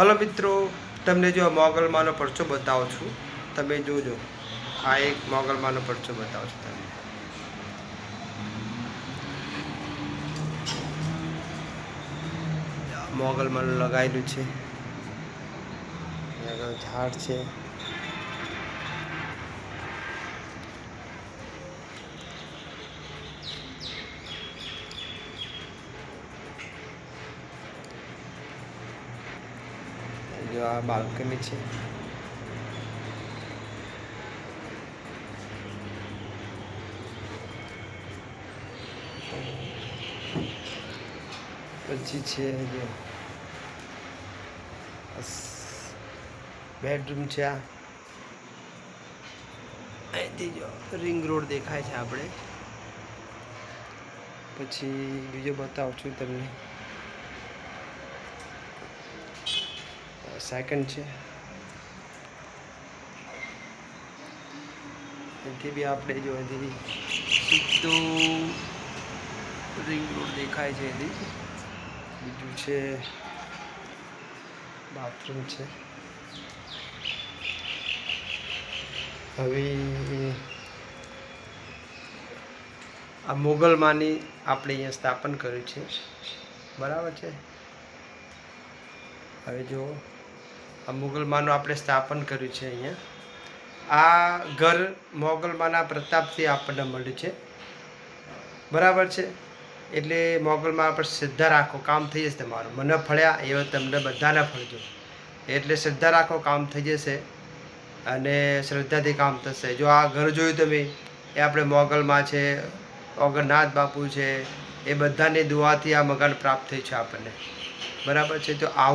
Hello મિત્રો, તમને જો મોગલમાનો પરચો બતાવું છું. તમે જોજો, આ એક મોગલમાનો પરચો બતાવું છું તમને. મોગલમાનું લગાવેલું છે, આગળ ઝાડ છે. જો આ બાલ્કની છે. પછી છે જો બેડરૂમ છે. આ અહીંથી જો રિંગ રોડ દેખાય છે આપણે. પછી બીજો બતાવું છું તમને. સેકન્ડ છે, એથી બી આપણે જો સીધું રિંગ રોડ દેખાય છે. એથી બીજું છે બાથરૂમ છે. હવે આ મોગલમાની આપણે અહીંયા સ્થાપન કર્યું છે, બરાબર છે. હવે જો આ મોગલમાનું આપણે સ્થાપન કર્યું છે અહીંયા. આ ઘર મોગલમાના પ્રતાપથી આપણને મળ્યું છે, બરાબર છે. એટલે મોગલમાં આપણે શ્રદ્ધા રાખો, કામ થઈ જશે તમારું. મને ફળ્યા એવા તમને બધાને ફળજો. એટલે શ્રદ્ધા રાખો, કામ થઈ જશે અને શ્રદ્ધાથી કામ થશે. જો આ ઘર જોયું તમે, એ આપણે મોગલમાં છે, ઓગરનાથ બાપુ છે, એ બધાની દુઆથી આ મકાન પ્રાપ્ત થયું છે આપણને, બરાબર છે. તો આવું